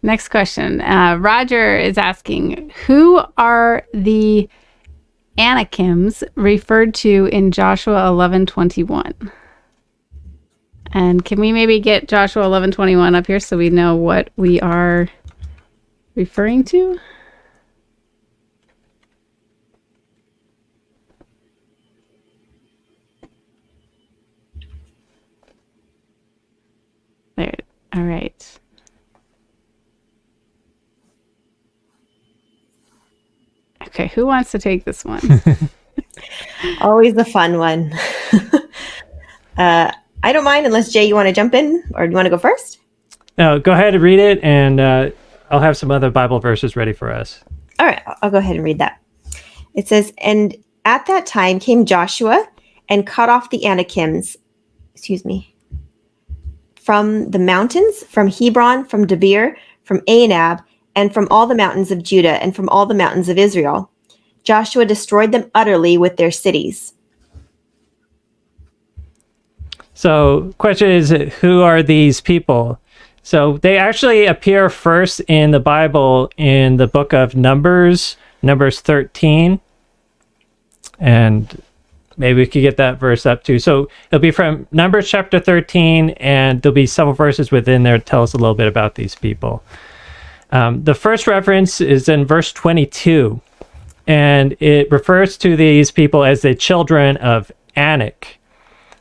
Next question. Roger is asking, who are the Anakims referred to in Joshua 11:21? And can we maybe get Joshua 11:21 up here so we know what we are referring to? There. All right. Okay, who wants to take this one? Always the fun one. I don't mind unless Jay, you want to jump in or do you want to go first? No, go ahead and read it, and I'll have some other Bible verses ready for us. All right, I'll go ahead and read that. It says, "And at that time came Joshua and cut off the Anakims, from the mountains, from Hebron, from Debir, from Anab, and from all the mountains of Judah, and from all the mountains of Israel. Joshua destroyed them utterly with their cities." So, question is, who are these people? So, they actually appear first in the Bible in the book of Numbers 13. And maybe we could get that verse up too. So, it'll be from Numbers chapter 13, and there'll be several verses within there to tell us a little bit about these people. The first reference is in verse 22, and it refers to these people as the children of Anak.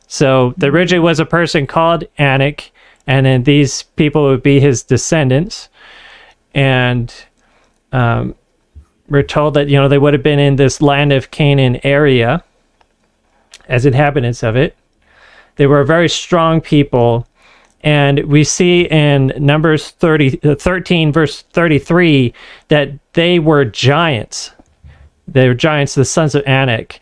So there originally was a person called Anak, and then these people would be his descendants. And we're told that, they would have been in this land of Canaan area as inhabitants of it. They were a very strong people. And we see in Numbers 13, verse 33, that they were giants. They were giants, the sons of Anak.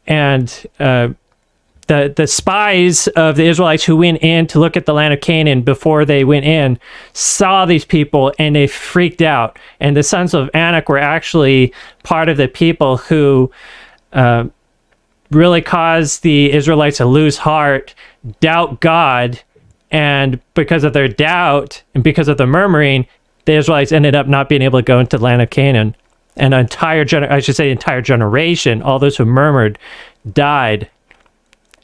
And the spies of the Israelites who went in to look at the land of Canaan before they went in saw these people, and they freaked out. And the sons of Anak were actually part of the people who really caused the Israelites to lose heart, doubt God, and because of their doubt and because of the murmuring, the Israelites ended up not being able to go into the land of Canaan. And an entire generation, all those who murmured, died.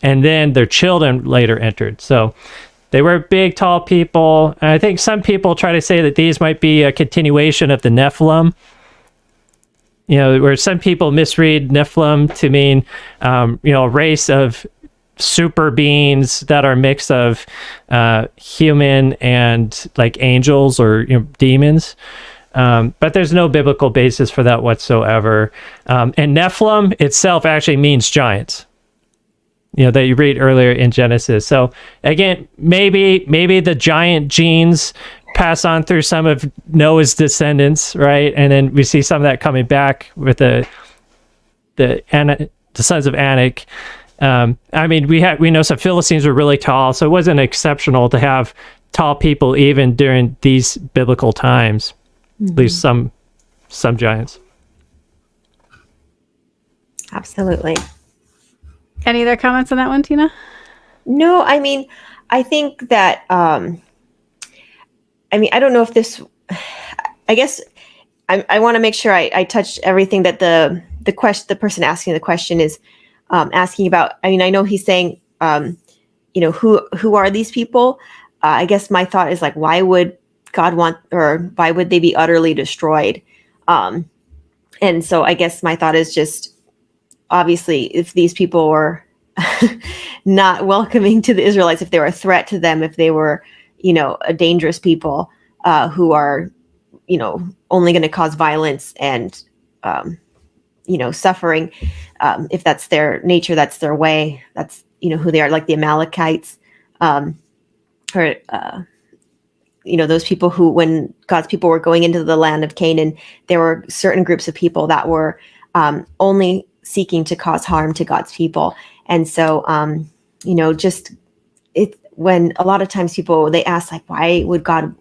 And then their children later entered. So they were big, tall people. And I think some people try to say that these might be a continuation of the Nephilim. Where some people misread Nephilim to mean, a race of super beings that are a mix of human and like angels or demons. But there's no biblical basis for that whatsoever. And Nephilim itself actually means giants. That you read earlier in Genesis. So again, maybe the giant genes pass on through some of Noah's descendants, right? And then we see some of that coming back with the sons of Anak. We know some Philistines were really tall, so it wasn't exceptional to have tall people even during these biblical times. Mm-hmm. At least some giants. Absolutely. Any other comments on that one, Tina? No, I think that, I don't know if this, I guess I want to make sure I touch everything that the person asking the question is asking about. I know he's saying, who are these people? I guess my thought is like, why would God why would they be utterly destroyed? And so I guess my thought is just, obviously, if these people were not welcoming to the Israelites, if they were a threat to them, if they were, a dangerous people who are, only going to cause violence and, suffering, if that's their nature, that's their way, that's, who they are, like the Amalekites, those people who, when God's people were going into the land of Canaan, there were certain groups of people that were only seeking to cause harm to God's people. And so, when a lot of times they ask, like, why would God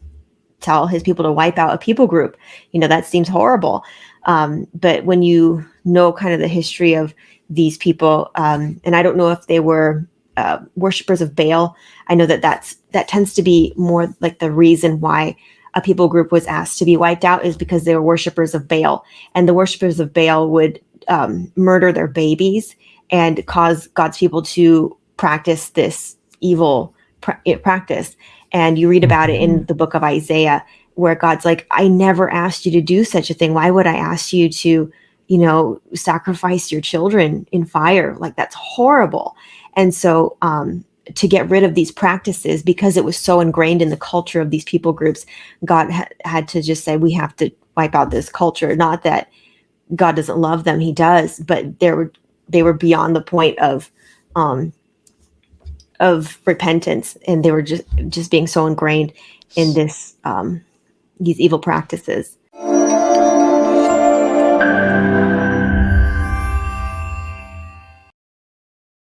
tell his people to wipe out a people group? That seems horrible. But when you know kind of the history of these people, and I don't know if they were worshipers of Baal, I know that tends to be more like the reason why a people group was asked to be wiped out is because they were worshipers of Baal, and the worshipers of Baal would murder their babies and cause God's people to practice this evil practice. And you read about it in the book of Isaiah, where God's like, I never asked you to do such a thing. Why would I ask you to, sacrifice your children in fire? Like, that's horrible. And so to get rid of these practices, because it was so ingrained in the culture of these people groups, God had to just say, we have to wipe out this culture. Not that God doesn't love them, he does, but they were beyond the point of repentance, and they were just being so ingrained in this these evil practices.